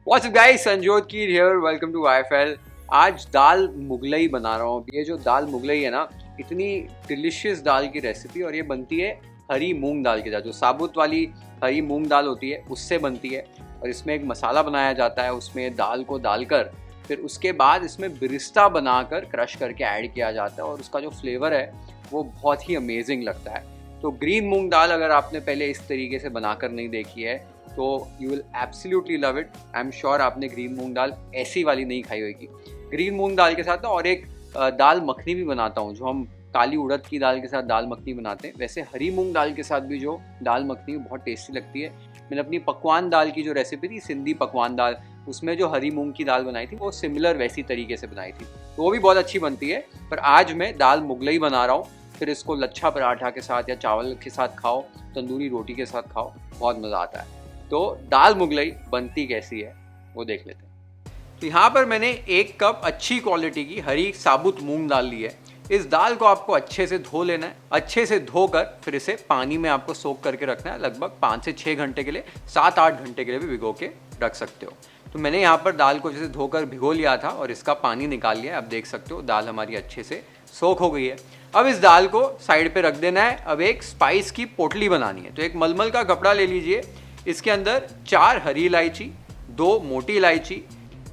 What's up guys, Sanjyot Keer here, welcome to IFL। आज दाल मुगलई बना रहा हूँ। ये जो दाल मुगलई है ना, इतनी डिलिशियस दाल की रेसिपी, और ये बनती है हरी मूंग दाल के साथ। जो साबुत वाली हरी मूंग दाल होती है उससे बनती है, और इसमें एक मसाला बनाया जाता है। उसमें दाल को डालकर फिर उसके बाद इसमें बिरिस्ता बनाकर क्रश करके ऐड किया जाता है, और उसका जो फ्लेवर है वो बहुत ही अमेजिंग लगता है। तो ग्रीन मूंग दाल अगर आपने पहले इस तरीके से बनाकर नहीं देखी है तो you will absolutely love it. I am sure आपने ग्रीन मूंग दाल ऐसी वाली नहीं खाई होगी। ग्रीन मूंग दाल के साथ ना और एक दाल मखनी भी बनाता हूँ, जो हम काली उड़द की दाल के साथ दाल मखनी बनाते हैं, वैसे हरी मूंग दाल के साथ भी जो दाल मखनी बहुत टेस्टी लगती है। मैंने अपनी पकवान दाल की जो रेसिपी थी, सिंधी पकवान दाल, उसमें जो हरी मूंग की दाल बनाई थी वो सिमिलर वैसी तरीके से बनाई थी, तो वो भी बहुत अच्छी बनती है। पर आज मैं दाल मुगलई बना रहा हूँ, फिर इसको लच्छा पराठा के साथ या चावल के साथ खाओ, तंदूरी रोटी के साथ खाओ, बहुत मज़ा आता है। तो दाल मुगलई बनती कैसी है वो देख लेते हैं। तो यहाँ पर मैंने 1 कप अच्छी क्वालिटी की हरी साबुत मूंग दाल ली है। इस दाल को आपको अच्छे से धो लेना है। अच्छे से धोकर फिर इसे पानी में आपको सोक करके रखना है, लगभग 5 से 6 घंटे के लिए, 7-8 घंटे के लिए भी भिगो के रख सकते हो। तो मैंने यहाँ पर दाल को जैसे धोकर भिगो लिया था और इसका पानी निकाल लिया है। अब देख सकते हो दाल हमारी अच्छे से सोक हो गई है। अब इस दाल को साइड पे रख देना है। अब एक स्पाइस की पोटली बनानी है। तो एक मलमल का कपड़ा ले लीजिए, इसके अंदर 4 हरी इलायची, 2 मोटी इलायची,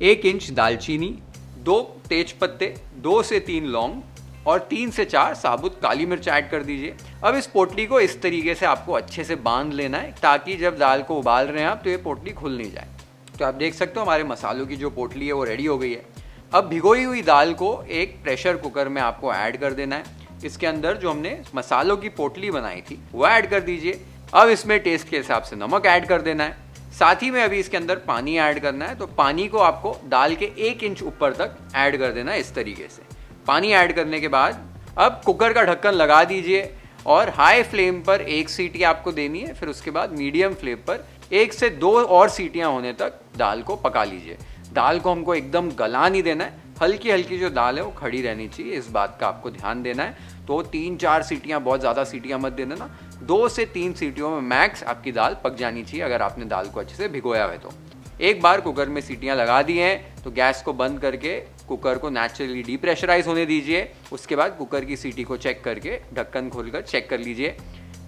1 इंच दालचीनी, 2 तेज पत्ते, 2 से 3 लौंग और 3 से 4 साबुत काली मिर्च ऐड कर दीजिए। अब इस पोटली को इस तरीके से आपको अच्छे से बांध लेना है, ताकि जब दाल को उबाल रहे हैं आप तो ये पोटली खुल नहीं जाए। तो आप देख सकते हो हमारे मसालों की जो पोटली है वो रेडी हो गई है। अब भिगोई हुई दाल को एक प्रेशर कुकर में आपको ऐड कर देना है। इसके अंदर जो हमने मसालों की पोटली बनाई थी वो ऐड कर दीजिए। अब इसमें टेस्ट के हिसाब से नमक ऐड कर देना है। साथ ही में अभी इसके अंदर पानी ऐड करना है। तो पानी को आपको दाल के 1 इंच ऊपर तक ऐड कर देना है इस तरीके से। पानी ऐड करने के बाद अब कुकर का ढक्कन लगा दीजिए और हाई फ्लेम पर 1 सीटी आपको देनी है। फिर उसके बाद मीडियम फ्लेम पर 1 से 2 और सीटियां होने तक दाल को पका लीजिए। दाल को हमको एकदम गला नहीं देना है, हल्की हल्की जो दाल है वो खड़ी रहनी चाहिए, इस बात का आपको ध्यान देना है। तो 3-4 सीटियां, बहुत ज़्यादा सीटियां मत दे देना, 2 से 3 सीटियों में मैक्स आपकी दाल पक जानी चाहिए, अगर आपने दाल को अच्छे से भिगोया है तो। एक बार कुकर में सीटियां लगा दी हैं तो गैस को बंद करके कुकर को नेचुरली डीप्रेशराइज होने दीजिए। उसके बाद कुकर की सीटी को चेक करके ढक्कन खोलकर चेक कर लीजिए।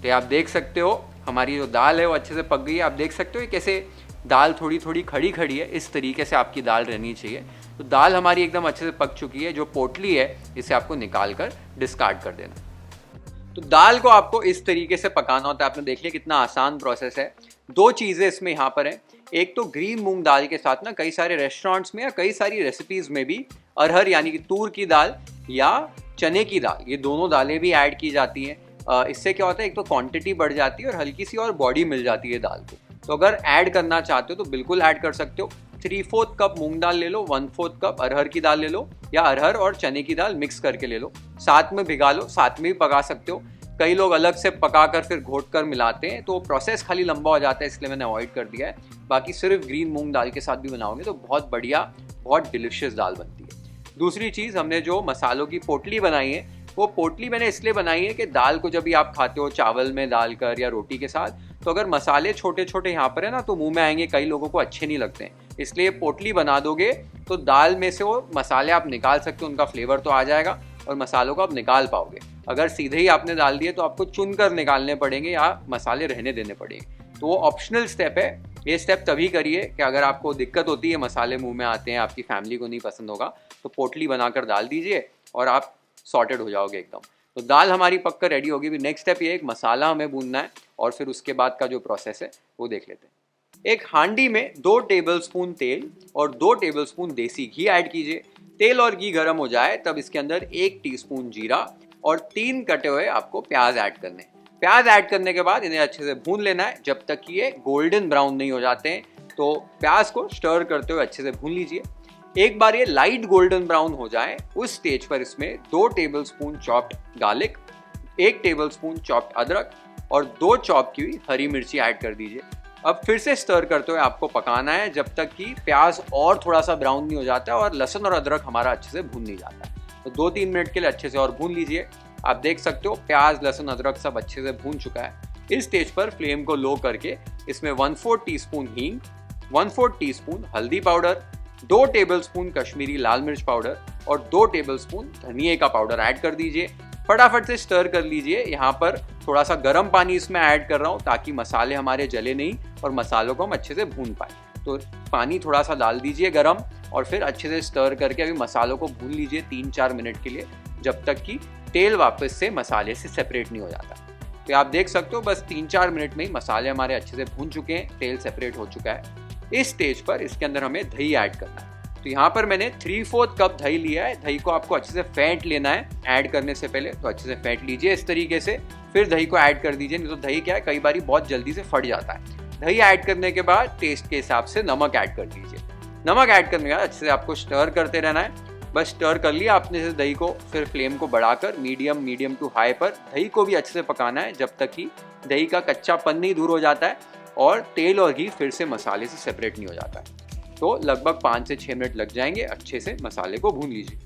तो आप देख सकते हो हमारी जो दाल है वो अच्छे से पक गई है। आप देख सकते हो कैसे दाल थोड़ी थोड़ी खड़ी खड़ी है, इस तरीके से आपकी दाल रहनी चाहिए। तो दाल हमारी एकदम अच्छे से पक चुकी है। जो पोटली है इसे आपको निकाल कर डिस्कार्ड कर देना। तो दाल को आपको इस तरीके से पकाना होता है। आपने देख लिया कितना आसान प्रोसेस है। 2 चीज़ें इसमें यहाँ पर है। एक तो ग्रीन मूंग दाल के साथ ना कई सारे रेस्टोरेंट्स में या कई सारी रेसिपीज़ में भी अरहर यानी कि तूर की दाल या चने की दाल, ये दोनों दालें भी ऐड की जाती हैं। इससे क्या होता है, एक तो क्वांटिटी बढ़ जाती है और हल्की सी और बॉडी मिल जाती है दाल को। तो अगर ऐड करना चाहते हो तो बिल्कुल ऐड कर सकते हो। 3/4 कप मूंग दाल ले लो, 1/4 कप अरहर की दाल ले लो, या अरहर और चने की दाल मिक्स करके ले लो, साथ में भिगा लो, साथ में भी पका सकते हो। कई लोग अलग से पकाकर फिर घोट कर मिलाते हैं, तो प्रोसेस खाली लंबा हो जाता है, इसलिए मैंने अवॉइड कर दिया है। बाकी सिर्फ ग्रीन मूंग दाल के साथ भी बनाओगे तो बहुत बढ़िया, बहुत डिलिशियस दाल बनती है। दूसरी चीज़, हमने जो मसालों की पोटली बनाई है, वो पोटली मैंने इसलिए बनाई है कि दाल को जब भी आप खाते हो चावल में डालकर या रोटी के साथ, तो अगर मसाले छोटे छोटे यहाँ पर है ना तो मुंह में आएंगे, कई लोगों को अच्छे नहीं लगते हैं। इसलिए पोटली बना दोगे तो दाल में से वो मसाले आप निकाल सकते हो, उनका फ्लेवर तो आ जाएगा और मसालों को आप निकाल पाओगे। अगर सीधे ही आपने डाल दिए तो आपको चुन कर निकालने पड़ेंगे या मसाले रहने देने पड़ेंगे। तो वो ऑप्शनल स्टेप है। ये स्टेप तभी करिए कि अगर आपको दिक्कत होती है, मसाले मुंह में आते हैं, आपकी फैमिली को नहीं पसंद होगा, तो पोटली बनाकर डाल दीजिए और आप सॉर्टेड हो जाओगे एकदम। तो दाल हमारी पककर रेडी होगी। भी नेक्स्ट स्टेप ये एक मसाला हमें भूनना है और फिर उसके बाद का जो प्रोसेस है वो देख लेते हैं। एक हांडी में 2 टेबलस्पून तेल और 2 टेबलस्पून देसी घी ऐड कीजिए। तेल और घी गर्म हो जाए तब इसके अंदर 1 टीस्पून जीरा और 3 कटे हुए आपको प्याज ऐड करने हैं। प्याज ऐड करने के बाद इन्हें अच्छे से भून लेना है जब तक कि ये गोल्डन ब्राउन नहीं हो जाते हैं। तो प्याज को स्टर करते हुए अच्छे से भून लीजिए। एक बार ये लाइट गोल्डन ब्राउन हो जाए उस स्टेज पर इसमें 2 tablespoon chopped garlic, 1 tablespoon chopped अदरक और 2 चॉप की हुई हरी मिर्ची ऐड कर दीजिए। अब फिर से स्टर करते हुए आपको पकाना है जब तक कि प्याज और थोड़ा सा ब्राउन नहीं हो जाता और लहसुन और अदरक हमारा अच्छे से भून नहीं जाता। तो 2-3 मिनट के लिए अच्छे से और भून लीजिए। आप देख सकते हो प्याज, लहसुन, अदरक सब अच्छे से भून चुका है। इस स्टेज पर फ्लेम को लो करके इसमें 1/4 टीस्पून हींग, 1/4 टीस्पून हल्दी पाउडर, 2 टेबलस्पून कश्मीरी लाल मिर्च पाउडर और 2 टेबलस्पून धनिए का पाउडर ऐड कर दीजिए। फटाफट से स्टर कर लीजिए। यहाँ पर थोड़ा सा गर्म पानी इसमें ऐड कर रहा हूँ ताकि मसाले हमारे जले नहीं और मसालों को हम अच्छे से भून पाए। तो पानी थोड़ा सा डाल दीजिए गर्म और फिर अच्छे से स्टर करके अभी मसालों को भून लीजिए 3-4 मिनट के लिए, जब तक कि तेल वापस से मसाले से सेपरेट नहीं हो जाता। तो आप देख सकते हो बस 3-4 मिनट में ही मसाले हमारे अच्छे से भून चुके हैं, तेल सेपरेट हो चुका है। इस स्टेज पर इसके अंदर हमें दही ऐड करना है। तो यहाँ पर मैंने 3/4 कप दही लिया है। दही को आपको अच्छे से फेंट लेना है ऐड करने से पहले, तो अच्छे से फेंट लीजिए इस तरीके से, फिर दही को ऐड कर दीजिए। नहीं तो दही क्या है, कई बार बहुत जल्दी से फट जाता है। दही ऐड करने के बाद टेस्ट के हिसाब से नमक ऐड कर दीजिए। नमक ऐड करने के बाद अच्छे से आपको स्टर करते रहना है। बस स्टर कर लिया आपने से दही को, फिर फ्लेम को बढ़ाकर मीडियम टू हाई पर दही को भी अच्छे से पकाना है जब तक कि दही का कच्चापन नहीं दूर हो जाता है और तेल और घी फिर से मसाले से सेपरेट नहीं हो जाता है। तो लगभग 5 से 6 मिनट लग जाएंगे, अच्छे से मसाले को भून लीजिए।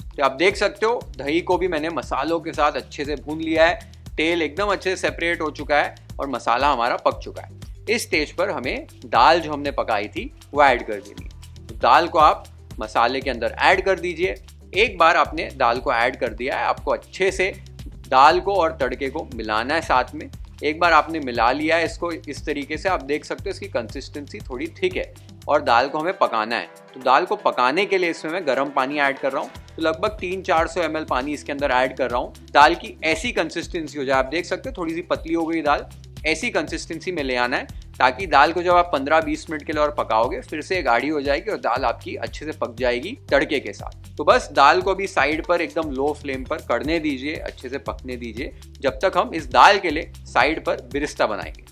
तो आप देख सकते हो दही को भी मैंने मसालों के साथ अच्छे से भून लिया है, तेल एकदम अच्छे से सेपरेट हो चुका है और मसाला हमारा पक चुका है। इस स्टेज पर हमें दाल जो हमने पकाई थी वो ऐड कर देनी है। तो दाल को आप मसाले के अंदर ऐड कर दीजिए। एक बार आपने दाल को ऐड कर दिया है, आपको अच्छे से दाल को और तड़के को मिलाना है साथ में। एक बार आपने मिला लिया है इसको इस तरीके से, आप देख सकते हो इसकी कंसिस्टेंसी थोड़ी थिक है और दाल को हमें पकाना है। तो दाल को पकाने के लिए इसमें मैं गर्म पानी ऐड कर रहा हूँ। तो लगभग 300-400 ml पानी इसके अंदर ऐड कर रहा हूँ। दाल की ऐसी कंसिस्टेंसी हो जाए, आप देख सकते हो थोड़ी सी पतली हो गई दाल, ऐसी कंसिस्टेंसी में ले आना है ताकि दाल को जब आप 15-20 मिनट के लिए और पकाओगे फिर से गाढ़ी हो जाएगी और दाल आपकी अच्छे से पक जाएगी तड़के के साथ। तो बस दाल को भी साइड पर एकदम लो फ्लेम पर करने दीजिए, अच्छे से पकने दीजिए जब तक हम इस दाल के लिए साइड पर बिरिस्ता बनाएंगे।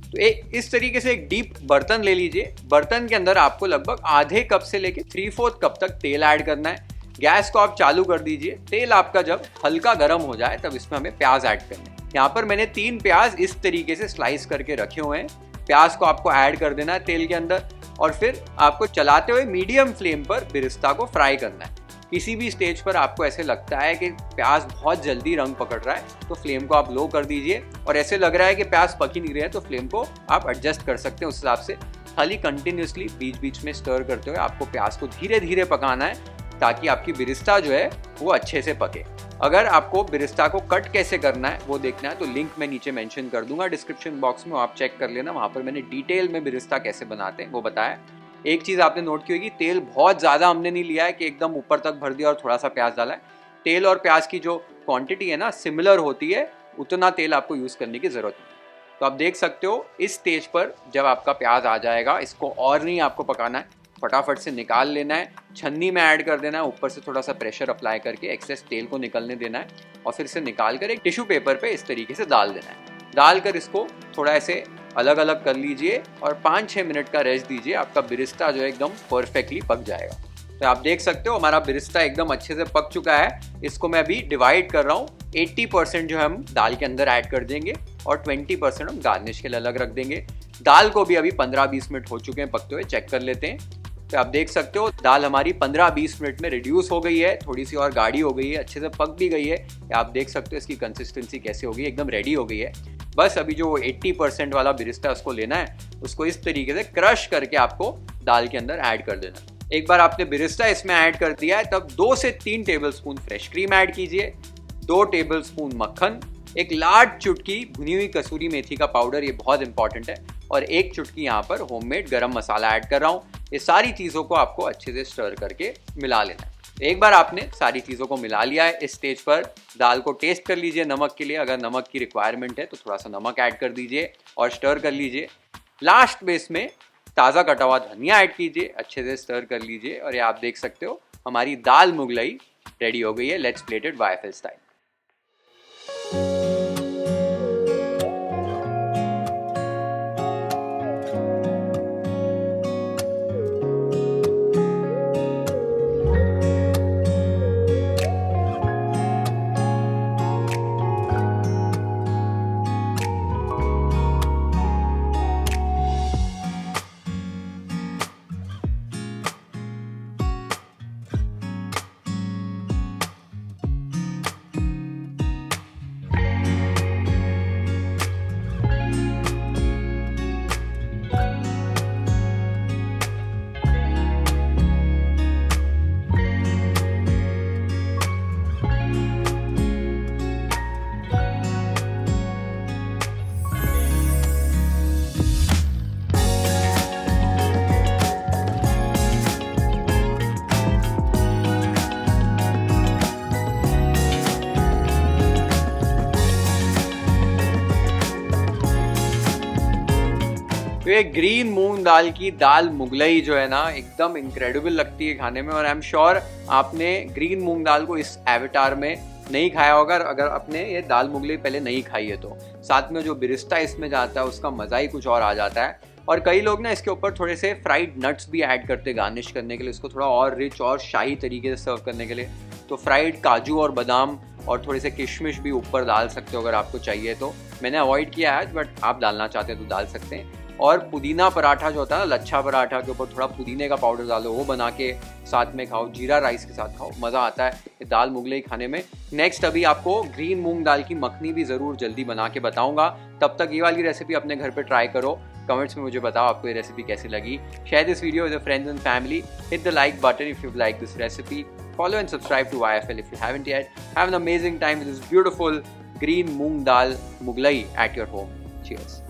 तो इस तरीके से एक डीप बर्तन ले लीजिए। बर्तन के अंदर आपको लगभग आधे कप से लेके 3/4 कप तक तेल ऐड करना है। गैस को आप चालू कर दीजिए। तेल आपका जब हल्का गर्म हो जाए तब इसमें हमें प्याज ऐड करना है। यहाँ पर मैंने 3 प्याज इस तरीके से स्लाइस करके रखे हुए हैं। प्याज को आपको ऐड कर देना है तेल के अंदर और फिर आपको चलाते हुए मीडियम फ्लेम पर बिरिस्ता को फ्राई करना है। किसी भी स्टेज पर आपको ऐसे लगता है कि प्याज बहुत जल्दी रंग पकड़ रहा है तो फ्लेम को आप लो कर दीजिए, और ऐसे लग रहा है कि प्याज पक ही नहीं रहे हैं तो फ्लेम को आप एडजस्ट कर सकते हैं उस हिसाब से। खाली कंटिन्यूसली बीच बीच में स्टर करते हुए आपको प्याज को धीरे धीरे पकाना है ताकि आपकी बिरिस्ता जो है वो अच्छे से पके। अगर आपको बिरिस्ता को कट कैसे करना है वो देखना है तो लिंक मैं नीचे मेंशन कर दूंगा डिस्क्रिप्शन बॉक्स में, आप चेक कर लेना। वहाँ पर मैंने डिटेल में बिरिस्ता कैसे बनाते हैं वो बताया। एक चीज़ आपने नोट की होगी, तेल बहुत ज़्यादा हमने नहीं लिया है कि एकदम ऊपर तक भर दिया और थोड़ा सा प्याज डाला है। तेल और प्याज की जो क्वांटिटी है ना सिमिलर होती है, उतना तेल आपको यूज़ करने की ज़रूरत नहीं। तो आप देख सकते हो इस स्टेज पर जब आपका प्याज आ जाएगा, इसको और नहीं आपको पकाना है, फटाफट से निकाल लेना है, छन्नी में ऐड कर देना है, ऊपर से थोड़ा सा प्रेशर अप्लाई करके एक्सेस तेल को निकलने देना है और फिर से निकाल कर एक टिश्यू पेपर पे इस तरीके से डाल देना है। डालकर इसको थोड़ा ऐसे अलग अलग कर लीजिए और 5-6 मिनट का रेस्ट दीजिए। आपका बिरिस्ता जो है एकदम परफेक्टली पक जाएगा। तो आप देख सकते हो हमारा बिरिस्ता एकदम अच्छे से पक चुका है। इसको मैं अभी डिवाइड कर रहा हूँ। 80% जो हम दाल के अंदर ऐड कर देंगे और 20% हम गार्निश के लिए अलग रख देंगे। दाल को भी अभी 15-20 मिनट हो चुके हैं पकते हुए, चेक कर लेते हैं। तो आप देख सकते हो दाल हमारी 15-20 मिनट में रिड्यूस हो गई है, थोड़ी सी और गाढ़ी हो गई है, अच्छे से पक भी गई है। आप देख सकते हो इसकी कंसिस्टेंसी कैसे हो गई, एकदम रेडी हो गई है। बस अभी जो 80% वाला बिरिस्ता उसको लेना है, उसको इस तरीके से क्रश करके आपको दाल के अंदर ऐड कर देना। एक बार आपने बिरिस्ता इसमें ऐड कर दिया है तब 2 से 3 टेबलस्पून फ्रेश क्रीम ऐड कीजिए, 2 टेबलस्पून मक्खन, एक लार्ज चुटकी भुनी हुई कसूरी मेथी का पाउडर, ये बहुत इंपॉर्टेंट है, और 1 चुटकी यहाँ पर होममेड गरम मसाला ऐड कर रहा हूँ। ये सारी चीज़ों को आपको अच्छे से स्टर करके मिला लेना है। एक बार आपने सारी चीज़ों को मिला लिया है, इस स्टेज पर दाल को टेस्ट कर लीजिए नमक के लिए। अगर नमक की रिक्वायरमेंट है तो थोड़ा सा नमक ऐड कर दीजिए और स्टर कर लीजिए। लास्ट में इसमें ताज़ा कटा हुआ धनिया ऐड कीजिए, अच्छे से स्टर कर लीजिए और ये आप देख सकते हो हमारी दाल मुगलई रेडी हो गई है। Let's plate it YFL style. ये ग्रीन मूंग दाल की दाल मुगलई जो है ना एकदम इनक्रेडिबल लगती है खाने में, और आई एम श्योर आपने ग्रीन मूंग दाल को इस एवतार में नहीं खाया होगा अगर आपने ये दाल मुगलई पहले नहीं खाई है तो। साथ में जो बिरिस्ता इसमें जाता है उसका मज़ा ही कुछ और आ जाता है। और कई लोग ना इसके ऊपर थोड़े से फ्राइड नट्स भी ऐड करते हैं गार्निश करने के लिए, इसको थोड़ा और रिच और शाही तरीके से सर्व करने के लिए। तो फ्राइड काजू और बादाम और थोड़े से किशमिश भी ऊपर डाल सकते हो अगर आपको चाहिए तो। मैंने अवॉइड किया है, बट आप डालना चाहते हैं तो डाल सकते हैं। और पुदीना पराठा जो होता है ना, लच्छा पराठा के ऊपर थोड़ा पुदीने का पाउडर डालो, वो बना के साथ में खाओ, जीरा राइस के साथ खाओ, मज़ा आता है ये दाल मुगलई खाने में। नेक्स्ट अभी आपको ग्रीन मूंग दाल की मखनी भी ज़रूर जल्दी बना के बताऊंगा। तब तक ये वाली रेसिपी अपने घर पे ट्राई करो। कमेंट्स में मुझे बताओ आपको ये रेसिपी कैसी लगी। Share this video with friends and family. Hit the like button if you like this recipe. Follow and subscribe to YFL if you haven't yet. Have an amazing time with this beautiful green moong dal mughlai at your home. Cheers.